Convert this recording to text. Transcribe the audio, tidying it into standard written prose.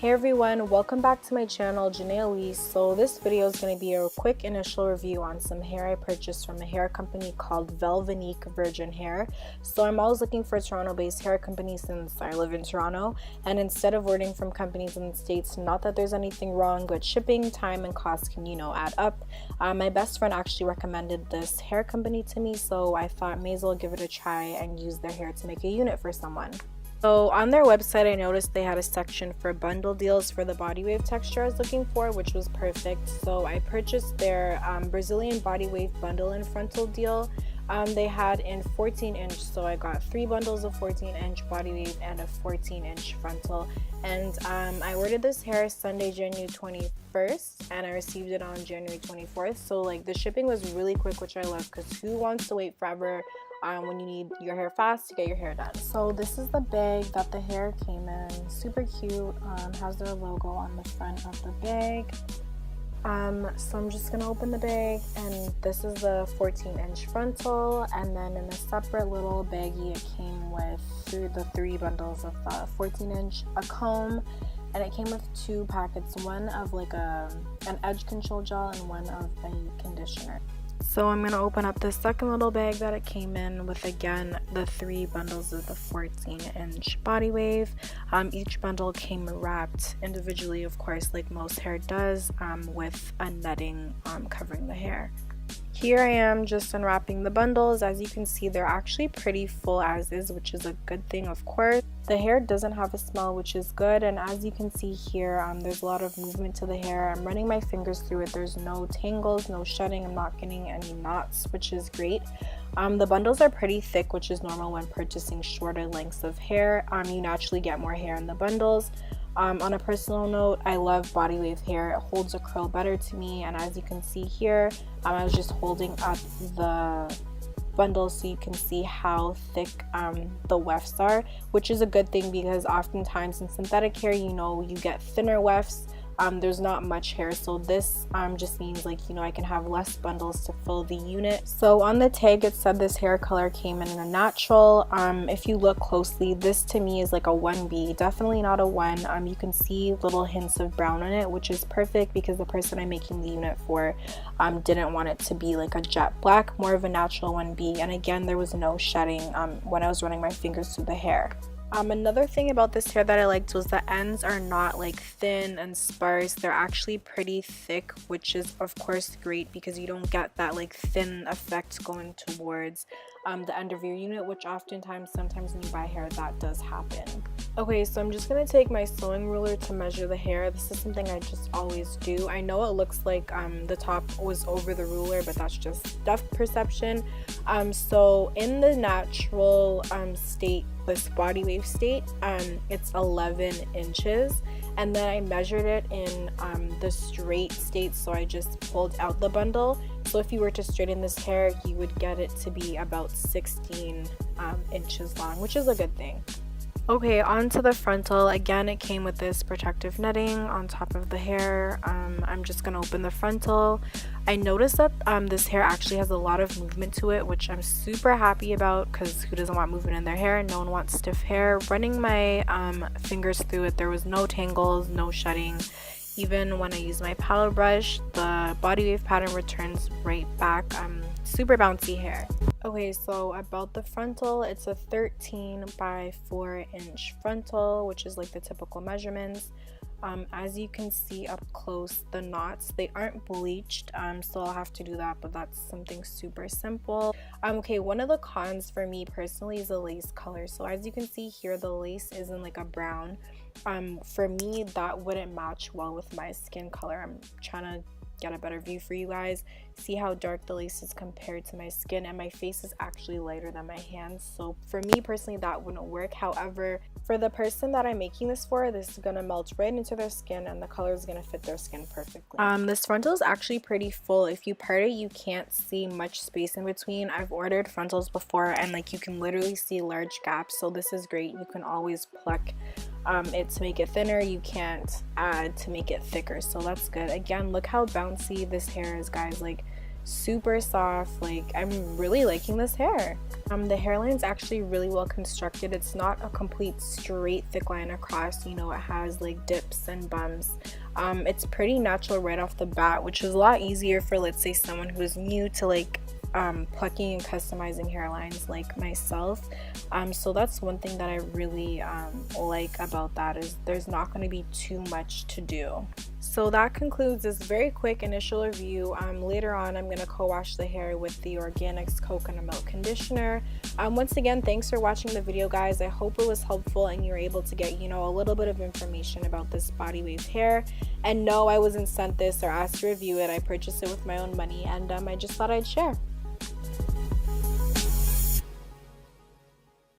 Hey everyone, welcome back to my channel, Janae Elise. So this video is going to be a quick initial review on some hair I purchased from a hair company called Velvinque Virgin Hair. So I'm always looking for Toronto-based hair companies since I live in Toronto, and instead of ordering from companies in the States, not that there's anything wrong, but shipping, time, and cost can, add up. My best friend actually recommended this hair company to me, so I thought may as well give it a try and use their hair to make a unit for someone. So on their website, I noticed they had a section for bundle deals for the body wave texture I was looking for, which was perfect. So I purchased their Brazilian Bodywave Bundle and Frontal deal. They had in 14-inch, so I got 3 bundles of 14-inch body wave and a 14-inch frontal. And I ordered this hair Sunday, January 21st, and I received it on January 24th. So like the shipping was really quick, which I love, because who wants to wait forever when you need your hair fast to get your hair done. So this is the bag that the hair came in. Super cute. Has their logo on the front of the bag. So I'm just gonna open the bag, and this is the 14-inch frontal, and then in a separate little baggie it came with the 3 bundles of 14-inch, a comb, and it came with 2 packets, one of like an edge control gel and one of a conditioner. So I'm going to open up the second little bag that it came in with, again, the 3 bundles of the 14-inch body wave. Each bundle came wrapped individually, of course, like most hair does, with a netting covering the hair. Here I am just unwrapping the bundles. As you can see, they're actually pretty full as is, which is a good thing, of course. The hair doesn't have a smell, which is good, and as you can see here, there's a lot of movement to the hair. I'm running my fingers through it. There's no tangles, no shedding. I'm not getting any knots, which is great. The bundles are pretty thick, which is normal when purchasing shorter lengths of hair. You naturally get more hair in the bundles. On a personal note, I love body wave hair. It holds a curl better to me, and as you can see here, I was just holding up the bundles so you can see how thick the wefts are, which is a good thing because oftentimes in synthetic hair, you get thinner wefts. There's not much hair, so this just means like I can have less bundles to fill the unit. So on the tag it said this hair color came in a natural. If you look closely, this to me is like a 1B, definitely not a 1. You can see little hints of brown in it, which is perfect because the person I'm making the unit for didn't want it to be like a jet black, more of a natural 1B. And again, there was no shedding when I was running my fingers through the hair. Another thing about this hair that I liked was the ends are not like thin and sparse. They're actually pretty thick, which is of course great because you don't get that like thin effect going towards the end of your unit, which sometimes when you buy hair that does happen. Okay, so I'm just going to take my sewing ruler to measure the hair. This is something I just always do. I know it looks like the top was over the ruler, but that's just depth perception. So in the natural state, this body wave state, it's 11 inches, and then I measured it in the straight state, so I just pulled out the bundle. So if you were to straighten this hair, you would get it to be about 16 inches long, which is a good thing. Okay, on to the frontal. Again, it came with this protective netting on top of the hair. I'm just gonna open the frontal. I noticed that this hair actually has a lot of movement to it, which I'm super happy about because who doesn't want movement in their hair? No one wants stiff hair. Running my fingers through it, there was no tangles, no shedding. Even when I use my paddle brush, the body wave pattern returns right back. Super bouncy hair. Okay, so about the frontal, it's a 13 by 4 inch frontal, which is like the typical measurements. As you can see up close, the knots, they aren't bleached, so I'll have to do that, but that's something super simple. Okay, one of the cons for me personally is the lace color. So as you can see here, the lace is in like a brown. For me, that wouldn't match well with my skin color. I'm trying to get a better view for you guys, see how dark the lace is compared to my skin, and my face is actually lighter than my hands, so for me personally that wouldn't work. However, for the person that I'm making this for, this is gonna melt right into their skin and the color is gonna fit their skin perfectly. This frontal is actually pretty full. If you part it, you can't see much space in between. I've ordered frontals before and like you can literally see large gaps, so this is great. You can always pluck it to make it thinner. You can't add to make it thicker, so that's good. Again, look how bouncy this hair is, guys. Like super soft. Like, I'm really liking this hair. The hairline's actually really well constructed. It's not a complete straight thick line across, you know, it has like dips and bumps. It's pretty natural right off the bat, which is a lot easier for, let's say, someone who's new to like plucking and customizing hairlines like myself. So that's one thing that I really like about that, is there's not going to be too much to do. So that concludes this very quick initial review. Later on I'm going to co-wash the hair with the Organics coconut milk conditioner. Once again, thanks for watching the video, guys. I hope it was helpful and you're able to get, you know, a little bit of information about this Bodywave hair. And no, I wasn't sent this or asked to review it. I purchased it with my own money, and I just thought I'd share.